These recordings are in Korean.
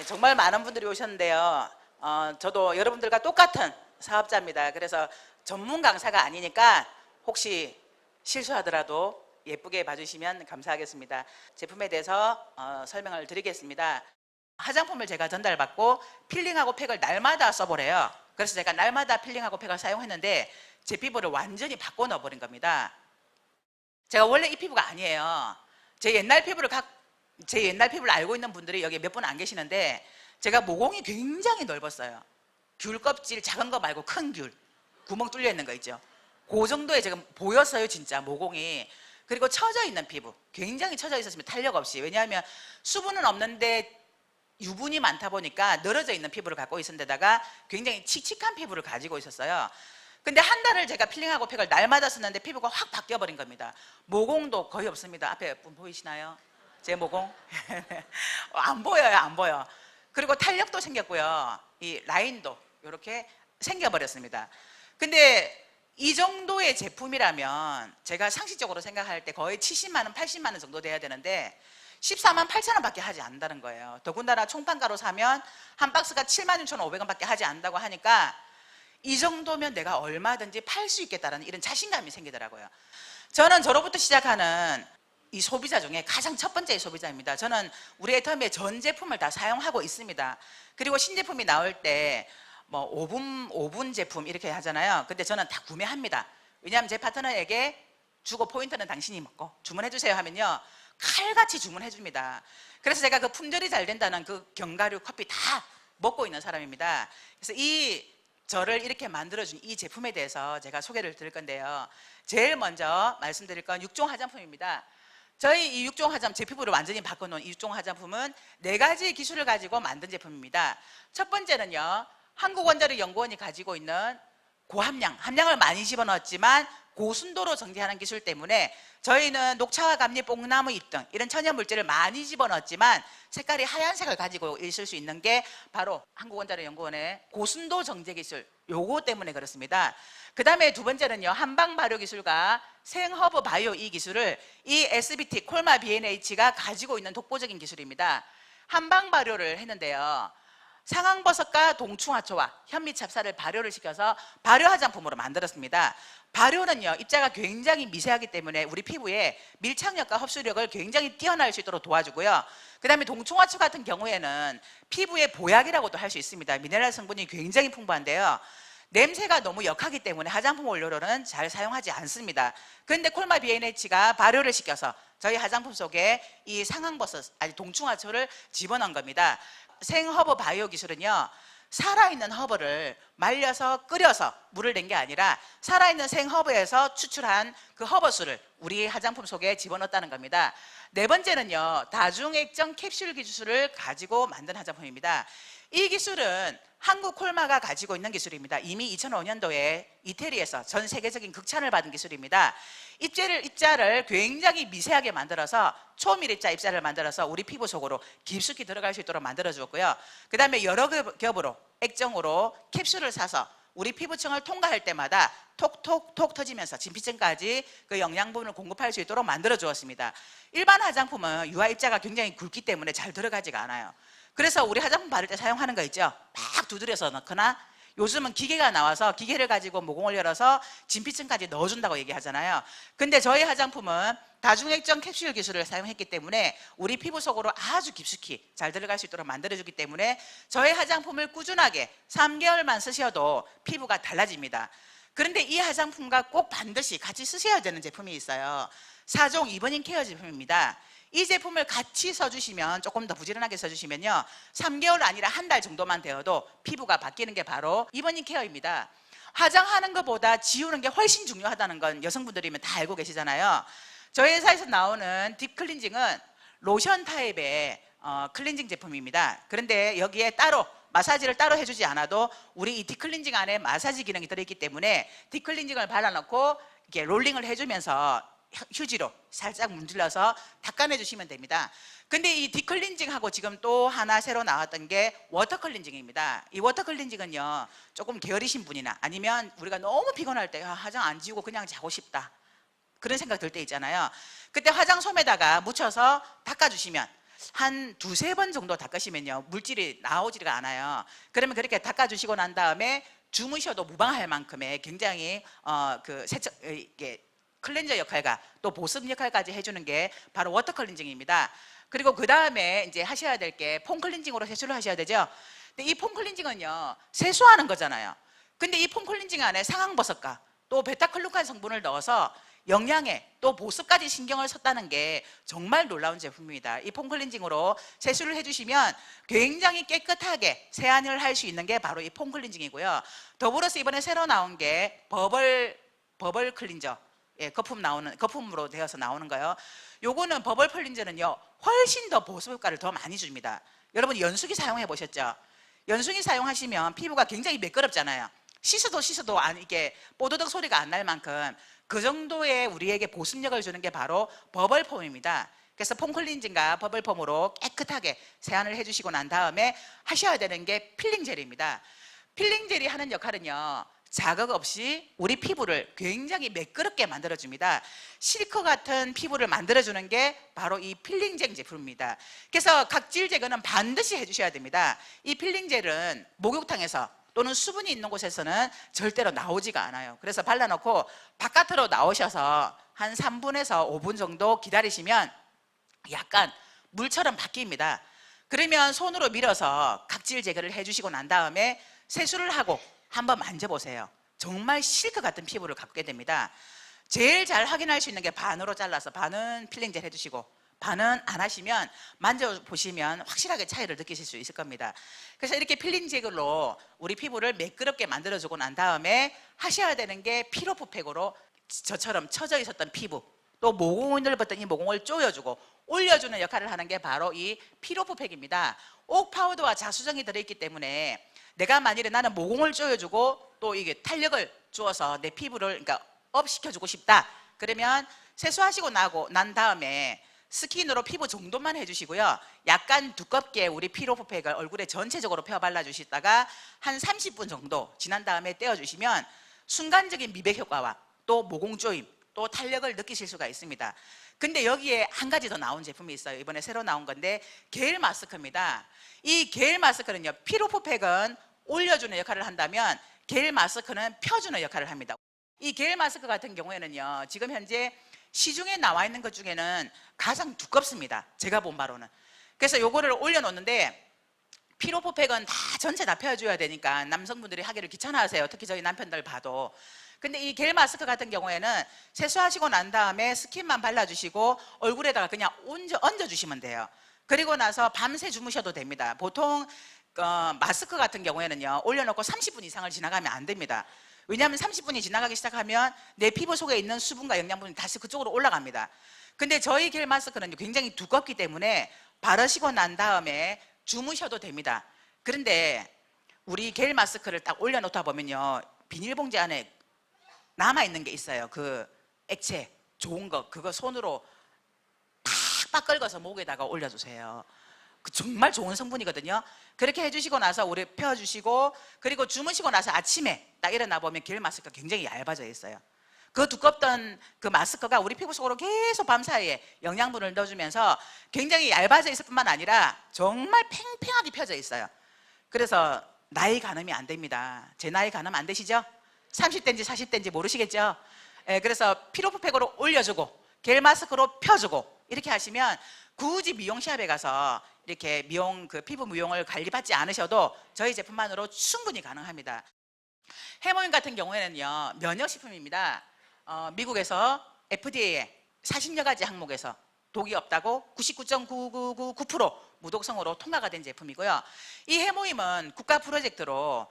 정말 많은 분들이 오셨는데요. 저도 여러분들과 똑같은 사업자입니다. 그래서 전문 강사가 아니니까 혹시 실수하더라도 예쁘게 봐주시면 감사하겠습니다. 제품에 대해서 설명을 드리겠습니다. 화장품을 제가 전달받고 필링하고 팩을 날마다 써보래요. 그래서 제가 날마다 필링하고 팩을 사용했는데 제 피부를 완전히 바꿔 넣어버린 겁니다. 제가 원래 이 피부가 아니에요. 제 옛날 피부를 알고 있는 분들이 여기 몇 분 안 계시는데 제가 모공이 굉장히 넓었어요. 귤 껍질 작은 거 말고 큰 귤, 구멍 뚫려 있는 거 있죠. 그 정도에 지금 보였어요, 진짜 모공이. 그리고 처져 있는 피부, 굉장히 처져 있었습니다. 탄력 없이. 왜냐하면 수분은 없는데 유분이 많다 보니까 늘어져 있는 피부를 갖고 있었는데다가 굉장히 칙칙한 피부를 가지고 있었어요. 근데 한 달을 제가 필링하고 팩을 날마다 썼는데 피부가 확 바뀌어 버린 겁니다. 모공도 거의 없습니다. 앞에 분 보이시나요? 제 모공? 안 보여요, 안 보여. 그리고 탄력도 생겼고요. 이 라인도 이렇게 생겨버렸습니다. 근데 이 정도의 제품이라면 제가 상식적으로 생각할 때 거의 70만 원, 80만 원 정도 돼야 되는데 14만 8천 원밖에 하지 않는다는 거예요. 더군다나 총판가로 사면 한 박스가 7만 6,500원밖에 하지 않는다고 하니까 이 정도면 내가 얼마든지 팔 수 있겠다는 이런 자신감이 생기더라고요. 저는 저로부터 시작하는 이 소비자 중에 가장 첫 번째 소비자입니다. 저는 우리 애터미의 전 제품을 다 사용하고 있습니다. 그리고 신제품이 나올 때 뭐 5분 제품 이렇게 하잖아요. 근데 저는 다 구매합니다. 왜냐하면 제 파트너에게 주고 포인트는 당신이 먹고 주문해 주세요 하면요 칼같이 주문해 줍니다. 그래서 제가 그 품절이 잘 된다는 그 견과류 커피 다 먹고 있는 사람입니다. 그래서 저를 이렇게 만들어준 이 제품에 대해서 제가 소개를 드릴 건데요. 제일 먼저 말씀드릴 건 6종 화장품입니다. 저희 이 6종 화장품, 제 피부를 완전히 바꿔놓은 이 6종 화장품은 4가지 기술을 가지고 만든 제품입니다. 첫 번째는요, 한국원자력연구원이 가지고 있는 함량을 많이 집어넣었지만 고순도로 정제하는 기술 때문에 저희는 녹차와 감리, 뽕나무 잎 등 이런 천연물질을 많이 집어넣었지만 색깔이 하얀색을 가지고 있을 수 있는 게 바로 한국원자력연구원의 고순도 정제 기술, 요거 때문에 그렇습니다. 그 다음에 두 번째는요, 한방 발효 기술과 생허브 바이오 이 기술을 이 SBT 콜마 BNH가 가지고 있는 독보적인 기술입니다. 한방 발효를 했는데요, 상황버섯과 동충하초와 현미찹쌀을 발효를 시켜서 발효 화장품으로 만들었습니다. 발효는요, 입자가 굉장히 미세하기 때문에 우리 피부에 밀착력과 흡수력을 굉장히 뛰어날 수 있도록 도와주고요. 그 다음에 동충하초 같은 경우에는 피부의 보약이라고도 할 수 있습니다. 미네랄 성분이 굉장히 풍부한데요, 냄새가 너무 역하기 때문에 화장품 원료로는 잘 사용하지 않습니다. 그런데 콜마 BNH가 발효를 시켜서 저희 화장품 속에 이 상황버섯, 동충하초를 집어넣은 겁니다. 생허브 바이오 기술은요, 살아있는 허브를 말려서 끓여서 물을 낸 게 아니라 살아있는 생허브에서 추출한 그 허브수를 우리 화장품 속에 집어넣었다는 겁니다. 네 번째는요, 다중액정 캡슐 기술을 가지고 만든 화장품입니다. 이 기술은 한국 콜마가 가지고 있는 기술입니다. 이미 2005년도에 이태리에서 전 세계적인 극찬을 받은 기술입니다. 입자를 굉장히 미세하게 만들어서 초밀입자 입자를 만들어서 우리 피부 속으로 깊숙이 들어갈 수 있도록 만들어 주었고요. 그 다음에 여러 겹으로 액정으로 캡슐을 사서 우리 피부층을 통과할 때마다 톡톡톡 터지면서 진피층까지 그 영양분을 공급할 수 있도록 만들어 주었습니다. 일반 화장품은 유화 입자가 굉장히 굵기 때문에 잘 들어가지가 않아요. 그래서 우리 화장품 바를 때 사용하는 거 있죠, 막 두드려서 넣거나 요즘은 기계가 나와서 기계를 가지고 모공을 열어서 진피층까지 넣어준다고 얘기하잖아요. 근데 저희 화장품은 다중액정 캡슐 기술을 사용했기 때문에 우리 피부 속으로 아주 깊숙이 잘 들어갈 수 있도록 만들어주기 때문에 저희 화장품을 꾸준하게 3개월만 쓰셔도 피부가 달라집니다. 그런데 이 화장품과 꼭 반드시 같이 쓰셔야 되는 제품이 있어요. 4종 이버닝 케어 제품입니다. 이 제품을 같이 써주시면, 조금 더 부지런하게 써주시면요, 3개월 아니라 한 달 정도만 되어도 피부가 바뀌는 게 바로 이버닝 케어입니다. 화장하는 것보다 지우는 게 훨씬 중요하다는 건 여성분들이면 다 알고 계시잖아요. 저희 회사에서 나오는 딥 클렌징은 로션 타입의 클렌징 제품입니다. 그런데 여기에 따로 마사지를 따로 해주지 않아도 우리 이 딥 클렌징 안에 마사지 기능이 들어있기 때문에 딥 클렌징을 발라놓고 이렇게 롤링을 해주면서 휴지로 살짝 문질러서 닦아내 주시면 됩니다. 근데 이 딥클렌징하고 지금 또 하나 새로 나왔던 게 워터 클렌징입니다. 이 워터 클렌징은요, 조금 게으르신 분이나 아니면 우리가 너무 피곤할 때 화장 안 지우고 그냥 자고 싶다, 그런 생각 들 때 있잖아요. 그때 화장솜에다가 묻혀서 닦아주시면 한 두세 번 정도 닦으시면요 물질이 나오지가 않아요. 그러면 그렇게 닦아주시고 난 다음에 주무셔도 무방할 만큼의 굉장히 그 세척 이게 클렌저 역할과 또 보습 역할까지 해주는 게 바로 워터 클렌징입니다. 그리고 그 다음에 이제 하셔야 될 게 폼 클렌징으로 세수를 하셔야 되죠. 근데 이 폼 클렌징은요 세수하는 거잖아요. 근데 이 폼 클렌징 안에 상황버섯과 또 베타클루칸 성분을 넣어서 영양에 또 보습까지 신경을 썼다는 게 정말 놀라운 제품입니다. 이 폼 클렌징으로 세수를 해주시면 굉장히 깨끗하게 세안을 할 수 있는 게 바로 이 폼 클렌징이고요. 더불어서 이번에 새로 나온 게 버벌 클린저, 예, 거품으로 되어서 나오는 거요. 요거는 버벌 클린저는요 훨씬 더 보습 효과를 더 많이 줍니다. 여러분 연수기 사용해 보셨죠? 연수기 사용하시면 피부가 굉장히 매끄럽잖아요. 씻어도 이게 뽀드득 소리가 안 날 만큼 그 정도의 우리에게 보습력을 주는 게 바로 버벌폼입니다. 그래서 폼 클렌징과 버벌폼으로 깨끗하게 세안을 해주시고 난 다음에 하셔야 되는 게 필링 젤입니다. 필링 젤이 하는 역할은요 자극 없이 우리 피부를 굉장히 매끄럽게 만들어줍니다. 실크 같은 피부를 만들어주는 게 바로 이 필링젤 제품입니다. 그래서 각질 제거는 반드시 해주셔야 됩니다. 이 필링젤은 목욕탕에서 또는 수분이 있는 곳에서는 절대로 나오지가 않아요. 그래서 발라놓고 바깥으로 나오셔서 한 3분에서 5분 정도 기다리시면 약간 물처럼 바뀝니다. 그러면 손으로 밀어서 각질 제거를 해주시고 난 다음에 세수를 하고 한번 만져보세요. 정말 실크 같은 피부를 갖게 됩니다. 제일 잘 확인할 수 있는 게 반으로 잘라서 반은 필링젤 해주시고 반은 안 하시면 만져보시면 확실하게 차이를 느끼실 수 있을 겁니다. 그래서 이렇게 필링젤로 우리 피부를 매끄럽게 만들어주고 난 다음에 하셔야 되는 게 피로프팩으로 저처럼 처져 있었던 피부 또 모공을 벗던 이 모공을 조여주고 올려주는 역할을 하는 게 바로 이 피로프팩입니다. 옥 파우더와 자수정이 들어있기 때문에 내가 만일에 나는 모공을 조여주고 또 이게 탄력을 주어서 내 피부를 그러니까 업 시켜주고 싶다. 그러면 세수하시고 난 다음에 스킨으로 피부 정도만 해주시고요. 약간 두껍게 우리 피로프팩을 얼굴에 전체적으로 펴 발라주시다가 한 30분 정도 지난 다음에 떼어주시면 순간적인 미백 효과와 또 모공 조임, 또 탄력을 느끼실 수가 있습니다. 근데 여기에 한 가지 더 나온 제품이 있어요. 이번에 새로 나온 건데 겔 마스크입니다. 이 겔 마스크는요. 피로프팩은 올려주는 역할을 한다면 겔 마스크는 펴주는 역할을 합니다. 이 겔 마스크 같은 경우에는요. 지금 현재 시중에 나와 있는 것 중에는 가장 두껍습니다. 제가 본 바로는. 그래서 요거를 올려놓는데 피로프팩은 전체 다 펴줘야 되니까 남성분들이 하기를 귀찮아하세요. 특히 저희 남편들 봐도. 근데 이 겔 마스크 같은 경우에는 세수하시고 난 다음에 스킨만 발라주시고 얼굴에다가 그냥 얹어주시면 돼요. 그리고 나서 밤새 주무셔도 됩니다. 보통 마스크 같은 경우에는요 올려놓고 30분 이상을 지나가면 안 됩니다. 왜냐하면 30분이 지나가기 시작하면 내 피부 속에 있는 수분과 영양분이 다시 그쪽으로 올라갑니다. 근데 저희 겔 마스크는 굉장히 두껍기 때문에 바르시고 난 다음에 주무셔도 됩니다. 그런데 우리 겔 마스크를 딱 올려놓다 보면요 비닐봉지 안에 남아있는 게 있어요. 그 액체 좋은 거 그거 손으로 탁 긁어서 목에다가 올려주세요. 그 정말 좋은 성분이거든요. 그렇게 해주시고 나서 우리 펴주시고 그리고 주무시고 나서 아침에 딱 일어나 보면 겔 마스크가 굉장히 얇아져 있어요. 그 두껍던 그 마스크가 우리 피부 속으로 계속 밤사이에 영양분을 넣어주면서 굉장히 얇아져 있을 뿐만 아니라 정말 팽팽하게 펴져 있어요. 그래서 나이 가늠이 안 됩니다. 제 나이 가늠 안 되시죠? 30대인지 40대인지 모르시겠죠? 예, 그래서 피로프팩으로 올려주고 겔 마스크로 펴주고 이렇게 하시면 굳이 미용샵에 가서 이렇게 피부 미용을 관리받지 않으셔도 저희 제품만으로 충분히 가능합니다. 해모임 같은 경우에는요 면역식품입니다. 미국에서 FDA에 40여 가지 항목에서 독이 없다고 99.9999% 무독성으로 통과가 된 제품이고요. 이 해모임은 국가 프로젝트로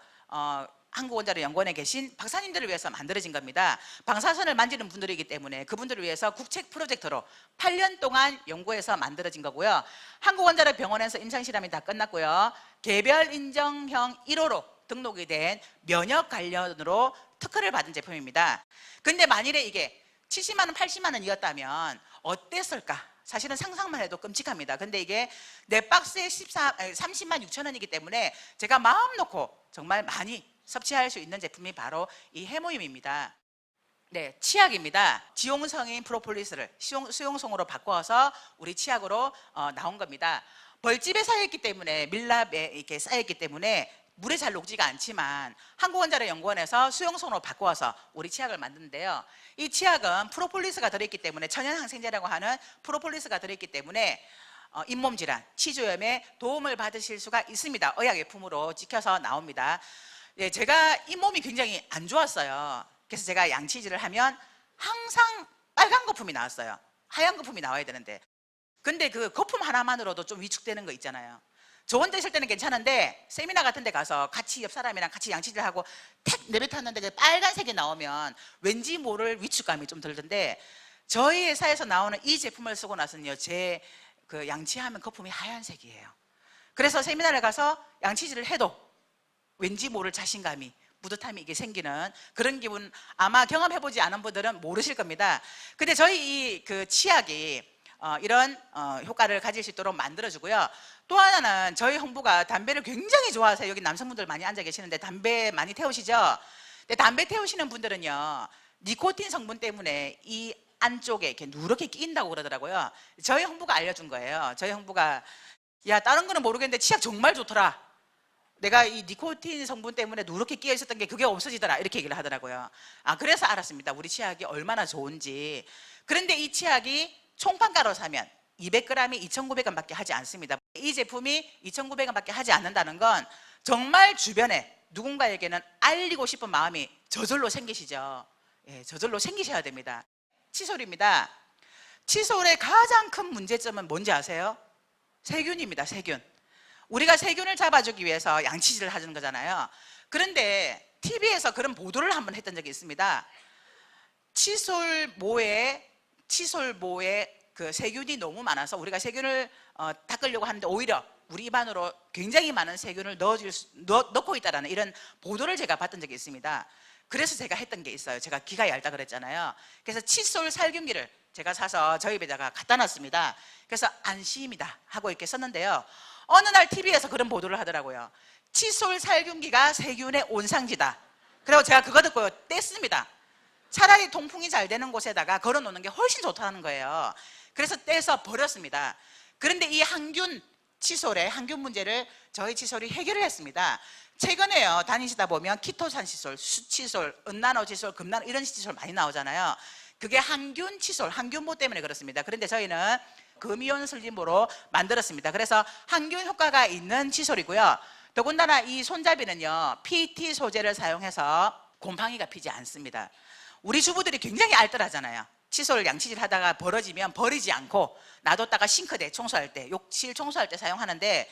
한국원자로연구원에 계신 박사님들을 위해서 만들어진 겁니다. 방사선을 만지는 분들이기 때문에 그분들을 위해서 국책 프로젝트로 8년 동안 연구해서 만들어진 거고요. 한국원자로병원에서 임상실험이 다 끝났고요. 개별 인정형 1호로 등록이 된 면역 관련으로 특허를 받은 제품입니다. 근데 만일에 이게 70만 원, 80만 원이었다면 어땠을까? 사실은 상상만 해도 끔찍합니다. 근데 이게 네 박스에 30만 6천 원이기 때문에 제가 마음 놓고 정말 많이 섭취할 수 있는 제품이 바로 이 해모임입니다. 네, 치약입니다. 지용성인 프로폴리스를 수용성으로 바꿔서 우리 치약으로 나온 겁니다. 벌집에 쌓여있기 때문에, 밀랍에 이렇게 쌓여있기 때문에 물에 잘 녹지가 않지만 한국원자력연구원에서 수용성으로 바꿔서 우리 치약을 만드는데요. 이 치약은 프로폴리스가 들어있기 때문에, 천연항생제라고 하는 프로폴리스가 들어있기 때문에 잇몸 질환, 치조염에 도움을 받으실 수가 있습니다. 의약예품으로 찍혀서 나옵니다. 예, 제가 잇몸이 굉장히 안 좋았어요. 그래서 제가 양치질을 하면 항상 빨간 거품이 나왔어요. 하얀 거품이 나와야 되는데, 근데 그 거품 하나만으로도 좀 위축되는 거 있잖아요. 저 혼자 있을 때는 괜찮은데 세미나 같은 데 가서 같이 옆 사람이랑 같이 양치질 하고 탁 내뱉었는데 그 빨간색이 나오면 왠지 모를 위축감이 좀 들던데, 저희 회사에서 나오는 이 제품을 쓰고 나서는요, 제 그 양치하면 거품이 하얀색이에요. 그래서 세미나를 가서 양치질을 해도 왠지 모를 자신감이, 뿌듯함이 이게 생기는 그런 기분, 아마 경험해보지 않은 분들은 모르실 겁니다. 근데 저희 이 그 치약이 이런 효과를 가질 수 있도록 만들어주고요. 또 하나는 저희 홍보가 담배를 굉장히 좋아하세요. 여기 남성분들 많이 앉아 계시는데 담배 많이 태우시죠? 근데 담배 태우시는 분들은요, 니코틴 성분 때문에 이 안쪽에 이렇게 누렇게 끼인다고 그러더라고요. 저희 홍보가 알려준 거예요. 저희 홍보가, 야, 다른 거는 모르겠는데 치약 정말 좋더라. 내가 이 니코틴 성분 때문에 누렇게 끼어 있었던 게 그게 없어지더라, 이렇게 얘기를 하더라고요. 그래서 알았습니다. 우리 치약이 얼마나 좋은지. 그런데 이 치약이 총판가로 사면 200g이 2,900원 밖에 하지 않습니다. 이 제품이 2,900원 밖에 하지 않는다는 건 정말 주변에 누군가에게는 알리고 싶은 마음이 저절로 생기시죠. 예, 저절로 생기셔야 됩니다. 칫솔입니다. 칫솔의 가장 큰 문제점은 뭔지 아세요? 세균입니다. 세균. 우리가 세균을 잡아주기 위해서 양치질을 하는 거잖아요. 그런데 TV에서 그런 보도를 한번 했던 적이 있습니다. 칫솔모에 그 세균이 너무 많아서 우리가 세균을 닦으려고 하는데 오히려 우리 입안으로 굉장히 많은 세균을 넣고 있다는 이런 보도를 제가 봤던 적이 있습니다. 그래서 제가 했던 게 있어요. 제가 기가 얇다 그랬잖아요. 그래서 칫솔 살균기를 제가 사서 저희 집에다가 갖다 놨습니다. 그래서 안심이다 하고 이렇게 썼는데요. 어느 날 TV에서 그런 보도를 하더라고요. 칫솔 살균기가 세균의 온상지다. 그리고 제가 그거 듣고 뗐습니다. 차라리 통풍이 잘 되는 곳에다가 걸어 놓는 게 훨씬 좋다는 거예요. 그래서 떼서 버렸습니다. 그런데 이 항균 칫솔의 항균 문제를 저희 칫솔이 해결을 했습니다. 최근에요, 다니시다 보면 키토산 칫솔, 수칫솔, 은나노 칫솔, 금나노 이런 칫솔 많이 나오잖아요. 그게 항균 칫솔, 항균모 때문에 그렇습니다. 그런데 저희는 금이온 슬림으로 만들었습니다. 그래서 항균 효과가 있는 칫솔이고요. 더군다나 이 손잡이는요, PT 소재를 사용해서 곰팡이가 피지 않습니다. 우리 주부들이 굉장히 알뜰하잖아요. 칫솔 양치질 하다가 벌어지면 버리지 않고 놔뒀다가 싱크대 청소할 때, 욕실 청소할 때 사용하는데,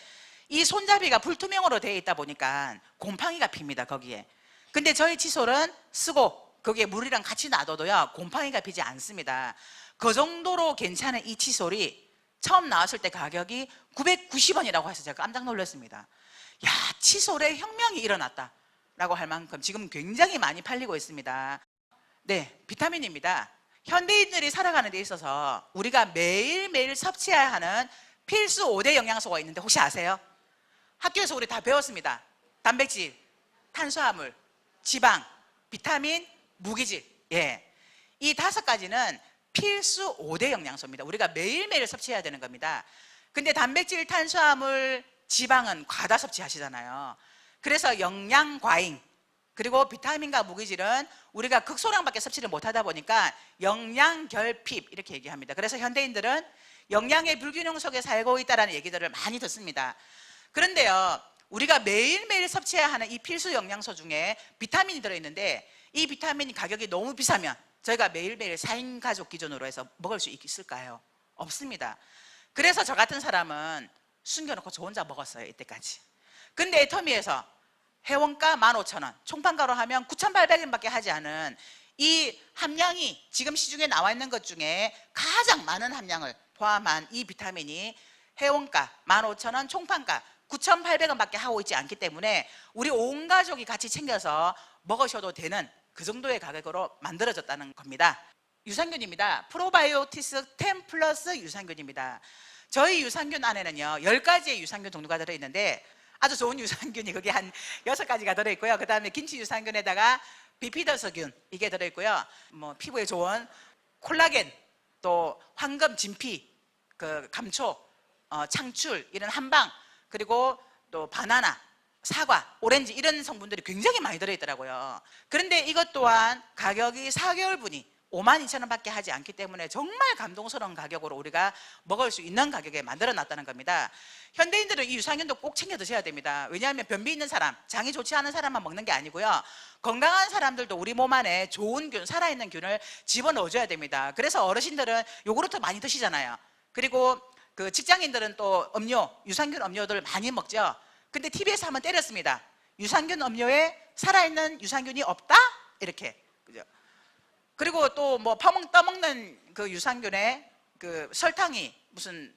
이 손잡이가 불투명으로 되어 있다 보니까 곰팡이가 핍니다, 거기에. 근데 저희 칫솔은 쓰고 거기에 물이랑 같이 놔둬도요, 곰팡이가 피지 않습니다. 그 정도로 괜찮은 이 칫솔이 처음 나왔을 때 가격이 990원이라고 해서 제가 깜짝 놀랐습니다. 야, 칫솔에 혁명이 일어났다 라고 할 만큼 지금 굉장히 많이 팔리고 있습니다. 네, 비타민입니다. 현대인들이 살아가는 데 있어서 우리가 매일매일 섭취해야 하는 필수 5대 영양소가 있는데 혹시 아세요? 학교에서 우리 다 배웠습니다. 단백질, 탄수화물, 지방, 비타민, 무기질. 예, 이 5가지는 필수 5대 영양소입니다. 우리가 매일매일 섭취해야 되는 겁니다. 근데 단백질, 탄수화물, 지방은 과다 섭취하시잖아요. 그래서 영양 과잉, 그리고 비타민과 무기질은 우리가 극소량밖에 섭취를 못하다 보니까 영양 결핍 이렇게 얘기합니다. 그래서 현대인들은 영양의 불균형 속에 살고 있다는 얘기들을 많이 듣습니다. 그런데요, 우리가 매일매일 섭취해야 하는 이 필수 영양소 중에 비타민이 들어있는데, 이 비타민 가격이 너무 비싸면 저희가 매일매일 4인 가족 기준으로 해서 먹을 수 있을까요? 없습니다. 그래서 저 같은 사람은 숨겨놓고 저 혼자 먹었어요, 이때까지. 근데 애터미에서 회원가 15,000원, 총판가로 하면 9,800원밖에 하지 않은 이 함량이 지금 시중에 나와 있는 것 중에 가장 많은 함량을 포함한 이 비타민이 회원가 15,000원, 총판가 9,800원밖에 하고 있지 않기 때문에 우리 온 가족이 같이 챙겨서 먹으셔도 되는 그 정도의 가격으로 만들어졌다는 겁니다. 유산균입니다. 프로바이오티스 10 플러스 유산균입니다. 저희 유산균 안에는요, 10가지의 유산균 종류가 들어있는데 아주 좋은 유산균이 거기 한 6가지가 들어있고요. 그 다음에 김치 유산균에다가 비피더스균 이게 들어있고요. 뭐 피부에 좋은 콜라겐, 또 황금, 진피, 그 감초, 창출 이런 한방, 그리고 또 바나나, 사과, 오렌지 이런 성분들이 굉장히 많이 들어있더라고요. 그런데 이것 또한 가격이 4개월분이 52,000원 밖에 하지 않기 때문에 정말 감동스러운 가격으로 우리가 먹을 수 있는 가격에 만들어 놨다는 겁니다. 현대인들은 이 유산균도 꼭 챙겨 드셔야 됩니다. 왜냐하면 변비 있는 사람, 장이 좋지 않은 사람만 먹는 게 아니고요. 건강한 사람들도 우리 몸 안에 좋은 균, 살아있는 균을 집어넣어줘야 됩니다. 그래서 어르신들은 요구르트 많이 드시잖아요. 그리고 그 직장인들은 또 음료, 유산균 음료들 많이 먹죠. 근데 TV에서 한번 때렸습니다. 유산균 음료에 살아있는 유산균이 없다? 이렇게. 그죠? 그리고 또 뭐 떠먹는 그 유산균에 그 설탕이 무슨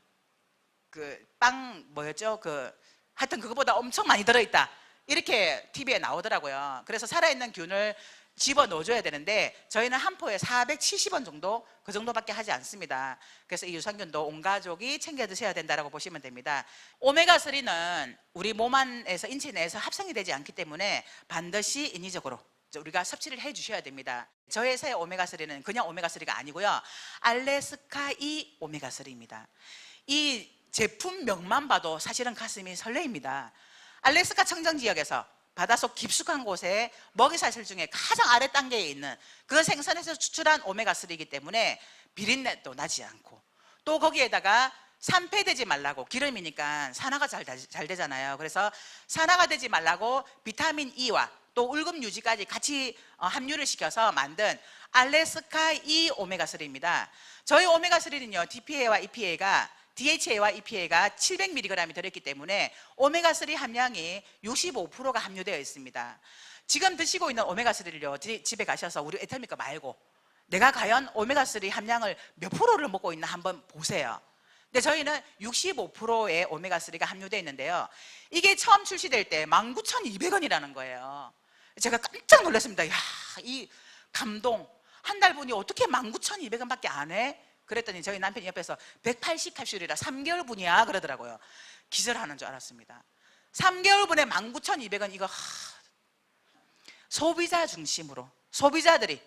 그 빵 뭐였죠? 그 하여튼 그거보다 엄청 많이 들어있다. 이렇게 TV에 나오더라고요. 그래서 살아있는 균을 집어 넣어줘야 되는데 저희는 한 포에 470원 정도, 그 정도밖에 하지 않습니다. 그래서 이 유산균도 온 가족이 챙겨 드셔야 된다고 보시면 됩니다. 오메가3는 우리 몸 안에서, 인체 내에서 합성이 되지 않기 때문에 반드시 인위적으로 우리가 섭취를 해 주셔야 됩니다. 저희 회사의 오메가3는 그냥 오메가3가 아니고요, 알래스카2 오메가3입니다. 이 제품명만 봐도 사실은 가슴이 설레입니다. 알래스카 청정 지역에서 바닷속 깊숙한 곳에 먹이사슬 중에 가장 아래 단계에 있는 그 생선에서 추출한 오메가3이기 때문에 비린내도 나지 않고, 또 거기에다가 산패되지 말라고, 기름이니까 산화가 잘 되잖아요. 그래서 산화가 되지 말라고 비타민 E와 또 울금 유지까지 같이 함유를 시켜서 만든 알래스카 2 오메가3입니다. 저희 오메가3는요, DHA와 EPA가 700mg이 들어있기 때문에 오메가3 함량이 65%가 함유되어 있습니다. 지금 드시고 있는 오메가3를요, 집에 가셔서 우리 애터미 거 말고 내가 과연 오메가3 함량을 몇 프로를 먹고 있나 한번 보세요. 근데 저희는 65%의 오메가3가 함유되어 있는데요, 이게 처음 출시될 때 19,200원이라는 거예요. 제가 깜짝 놀랐습니다. 야, 이 감동. 한 달 분이 어떻게 19,200원밖에 안 해? 그랬더니 저희 남편이 옆에서 180캡슐이라 3개월 분이야 그러더라고요. 기절하는 줄 알았습니다. 3개월 분에 19,200원, 이거 소비자 중심으로 소비자들이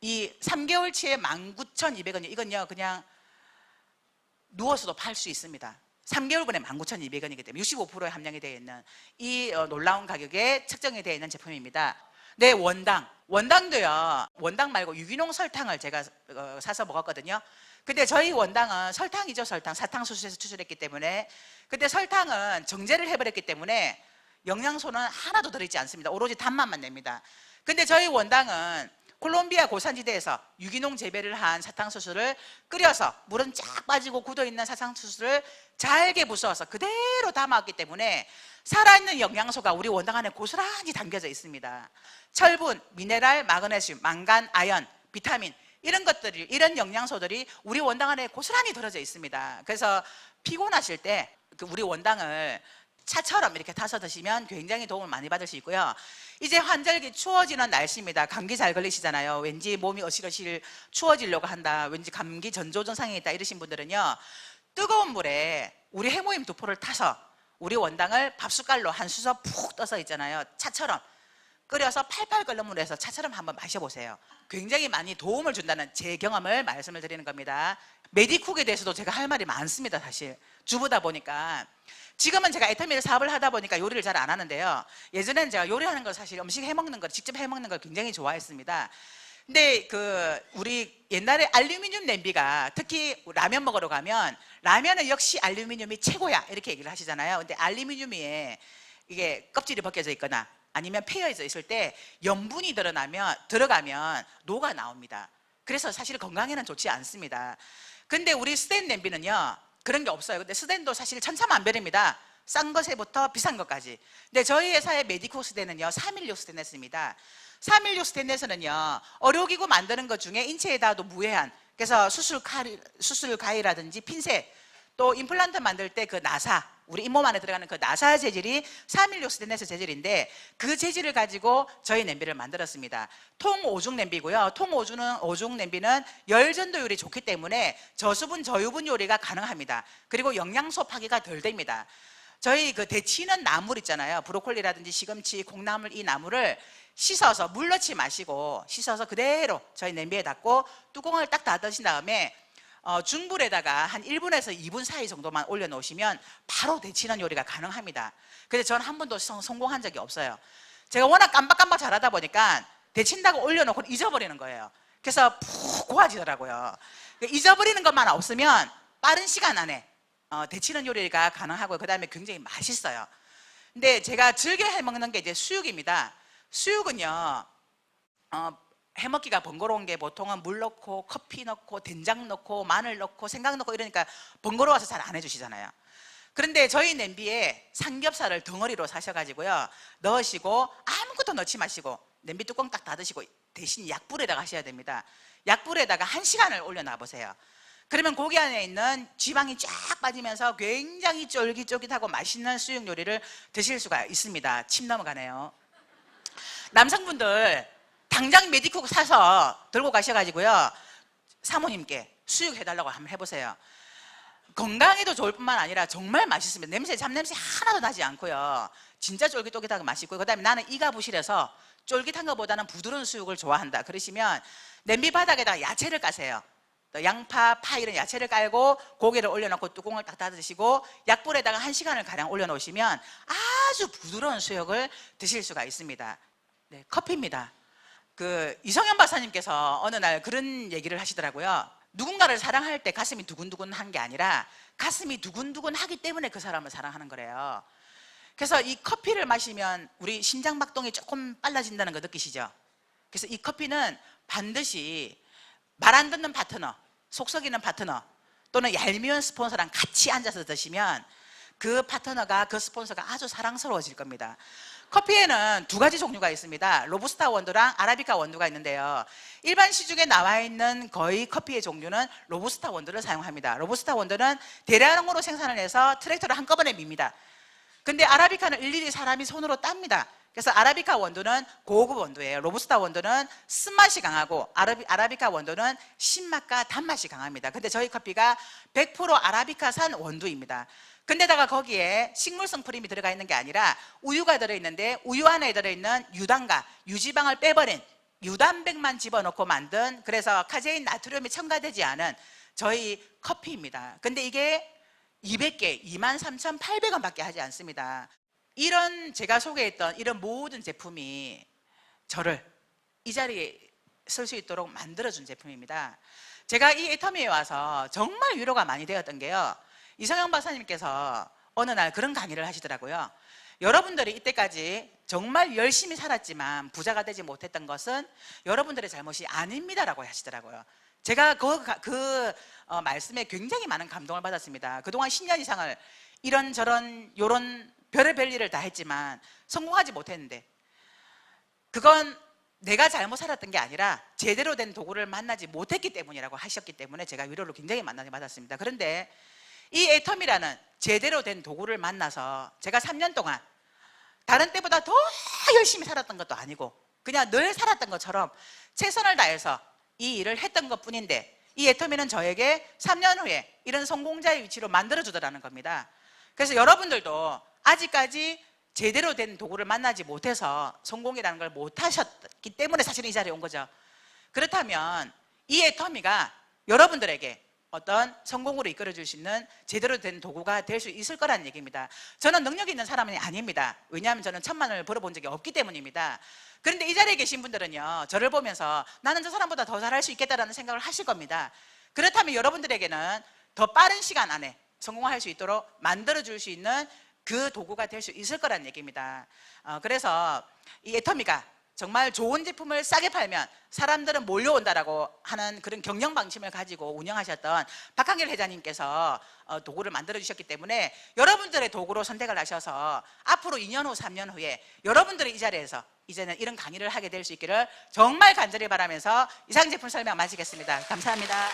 이 3개월치에 19,200원, 이건요 그냥 누워서도 팔 수 있습니다. 3개월분에 19,200원이기 때문에 65%의 함량이 되어 있는 이 놀라운 가격에 책정이 되어 있는 제품입니다. 네, 원당도요, 원당 말고 유기농 설탕을 제가 사서 먹었거든요. 근데 저희 원당은 설탕이죠, 설탕. 사탕수수에서 추출했기 때문에. 근데 설탕은 정제를 해버렸기 때문에 영양소는 하나도 들어있지 않습니다. 오로지 단맛만 냅니다. 근데 저희 원당은 콜롬비아 고산지대에서 유기농 재배를 한 사탕수수를 끓여서 물은 쫙 빠지고 굳어있는 사탕수수를 잘게 부수어서 그대로 담아왔기 때문에 살아있는 영양소가 우리 원당 안에 고스란히 담겨져 있습니다. 철분, 미네랄, 마그네슘, 망간, 아연, 비타민 이런 것들이, 이런 영양소들이 우리 원당 안에 고스란히 들어져 있습니다. 그래서 피곤하실 때 우리 원당을 차처럼 이렇게 타서 드시면 굉장히 도움을 많이 받을 수 있고요. 이제 환절기 추워지는 날씨입니다. 감기 잘 걸리시잖아요. 왠지 몸이 어실어실 추워지려고 한다, 왠지 감기 전조 증상이 있다 이러신 분들은요, 뜨거운 물에 우리 해모임 두 포를 타서 우리 원당을 밥숟갈로 한 수저 푹 떠서 있잖아요, 차처럼 끓여서 팔팔 끓는 물에서 차처럼 한번 마셔보세요. 굉장히 많이 도움을 준다는 제 경험을 말씀을 드리는 겁니다. 메디쿡에 대해서도 제가 할 말이 많습니다. 사실 주부다 보니까. 지금은 제가 애터미를 사업을 하다 보니까 요리를 잘 안 하는데요, 예전에는 제가 요리하는 걸, 사실 음식 해먹는 걸, 직접 해먹는 걸 굉장히 좋아했습니다. 근데 우리 옛날에 알루미늄 냄비가, 특히 라면 먹으러 가면 라면은 역시 알루미늄이 최고야 이렇게 얘기를 하시잖아요. 근데 알루미늄에 이게 껍질이 벗겨져 있거나 아니면 패여져 있을 때 염분이 들어가면 녹아 나옵니다. 그래서 사실 건강에는 좋지 않습니다. 근데 우리 스텐 냄비는요, 그런 게 없어요. 근데 스텐도 사실 천차만별입니다. 싼 것에부터 비싼 것까지. 근데 저희 회사의 메디코 스텐은요, 316 스테인레스입니다. 316 스테인레스는요, 의료기구 만드는 것 중에 인체에 닿아도 무해한, 그래서 수술 가위라든지 핀셋, 또 임플란트 만들 때 그 나사, 우리 잇몸 안에 들어가는 그 나사 재질이 316 스테인레스 재질인데, 그 재질을 가지고 저희 냄비를 만들었습니다. 통오중 냄비고요. 오중 냄비는 열전도율이 좋기 때문에 저수분 저유분 요리가 가능합니다. 그리고 영양소 파괴가 덜 됩니다. 저희 그 데치는 나물 있잖아요. 브로콜리라든지 시금치, 콩나물 이 나물을 씻어서 물 넣지 마시고 씻어서 그대로 저희 냄비에 닫고 뚜껑을 딱 닫으신 다음에 중불에다가 한 1분에서 2분 사이 정도만 올려놓으시면 바로 데치는 요리가 가능합니다. 근데 저는 한 번도 성공한 적이 없어요. 제가 워낙 깜박깜박 잘하다 보니까 데친다고 올려놓고 잊어버리는 거예요. 그래서 푹 고아지더라고요. 잊어버리는 것만 없으면 빠른 시간 안에 데치는 요리가 가능하고요. 그 다음에 굉장히 맛있어요. 근데 제가 즐겨 해먹는 게 이제 수육입니다. 수육은요, 해먹기가 번거로운 게 보통은 물 넣고 커피 넣고 된장 넣고 마늘 넣고 생강 넣고 이러니까 번거로워서 잘 안 해주시잖아요. 그런데 저희 냄비에 삼겹살을 덩어리로 사셔가지고요, 넣으시고 아무것도 넣지 마시고 냄비 뚜껑 딱 닫으시고 대신 약불에다가 하셔야 됩니다. 약불에다가 1시간을 올려놔 보세요. 그러면 고기 안에 있는 지방이 쫙 빠지면서 굉장히 쫄깃쫄깃하고 맛있는 수육 요리를 드실 수가 있습니다. 침 넘어가네요. 남성분들 당장 메디쿡 사서 들고 가셔가지고요, 사모님께 수육 해달라고 한번 해보세요. 건강에도 좋을 뿐만 아니라 정말 맛있습니다. 잡냄새 하나도 나지 않고요, 진짜 쫄깃쫄깃하고 맛있고요. 그 다음에 나는 이가 부실해서 쫄깃한 것보다는 부드러운 수육을 좋아한다 그러시면 냄비 바닥에다가 야채를 까세요. 양파, 파 이런 야채를 깔고 고기를 올려놓고 뚜껑을 딱 닫으시고 약불에다가 1시간을 가량 올려놓으시면 아주 부드러운 수육을 드실 수가 있습니다. 네, 커피입니다. 이성현 박사님께서 어느 날 그런 얘기를 하시더라고요. 누군가를 사랑할 때 가슴이 두근두근한 게 아니라 가슴이 두근두근하기 때문에 그 사람을 사랑하는 거래요. 그래서 이 커피를 마시면 우리 심장박동이 조금 빨라진다는 거 느끼시죠? 그래서 이 커피는 반드시 말 안 듣는 파트너, 속 썩이는 파트너 또는 얄미운 스폰서랑 같이 앉아서 드시면 그 파트너가, 그 스폰서가 아주 사랑스러워질 겁니다. 커피에는 2가지 종류가 있습니다. 로부스타 원두랑 아라비카 원두가 있는데요, 일반 시중에 나와 있는 거의 커피의 종류는 로부스타 원두를 사용합니다. 로부스타 원두는 대량으로 생산을 해서 트랙터로 한꺼번에 밉니다. 근데 아라비카는 일일이 사람이 손으로 땁니다. 그래서 아라비카 원두는 고급 원두예요. 로부스타 원두는 쓴맛이 강하고 아라비카 원두는 신맛과 단맛이 강합니다. 근데 저희 커피가 100% 아라비카산 원두입니다. 근데다가 거기에 식물성 프림이 들어가 있는 게 아니라 우유가 들어있는데 우유 안에 들어있는 유당과 유지방을 빼버린 유단백만 집어넣고 만든, 그래서 카제인 나트륨이 첨가되지 않은 저희 커피입니다. 근데 이게 200개 23,800원 밖에 하지 않습니다. 이런 제가 소개했던 이런 모든 제품이 저를 이 자리에 설 수 있도록 만들어준 제품입니다. 제가 이 애터미에 와서 정말 위로가 많이 되었던 게요, 이성영 박사님께서 어느 날 그런 강의를 하시더라고요. 여러분들이 이때까지 정말 열심히 살았지만 부자가 되지 못했던 것은 여러분들의 잘못이 아닙니다라고 하시더라고요. 제가 그 말씀에 굉장히 많은 감동을 받았습니다. 그동안 10년 이상을 이런저런 요런 별의별 일을 다 했지만 성공하지 못했는데 그건 내가 잘못 살았던 게 아니라 제대로 된 도구를 만나지 못했기 때문이라고 하셨기 때문에 제가 위로를 굉장히 많이 받았습니다. 그런데 이 애터미라는 제대로 된 도구를 만나서 제가 3년 동안 다른 때보다 더 열심히 살았던 것도 아니고 그냥 늘 살았던 것처럼 최선을 다해서 이 일을 했던 것 뿐인데, 이 애터미는 저에게 3년 후에 이런 성공자의 위치로 만들어주더라는 겁니다. 그래서 여러분들도 아직까지 제대로 된 도구를 만나지 못해서 성공이라는 걸 못하셨기 때문에 사실 이 자리에 온 거죠. 그렇다면 이 애터미가 여러분들에게 어떤 성공으로 이끌어줄 수 있는 제대로 된 도구가 될 수 있을 거라는 얘기입니다. 저는 능력 있는 사람은 아닙니다. 왜냐하면 저는 1,000만 원을 벌어본 적이 없기 때문입니다. 그런데 이 자리에 계신 분들은요, 저를 보면서 나는 저 사람보다 더 잘할 수 있겠다라는 생각을 하실 겁니다. 그렇다면 여러분들에게는 더 빠른 시간 안에 성공할 수 있도록 만들어줄 수 있는 그 도구가 될 수 있을 거라는 얘기입니다. 그래서 이 애터미가 정말 좋은 제품을 싸게 팔면 사람들은 몰려온다라고 하는 그런 경영 방침을 가지고 운영하셨던 박한길 회장님께서 도구를 만들어 주셨기 때문에 여러분들의 도구로 선택을 하셔서 앞으로 2년 후 3년 후에 여러분들의 이 자리에서 이제는 이런 강의를 하게 될 수 있기를 정말 간절히 바라면서 이상 제품 설명 마치겠습니다. 감사합니다.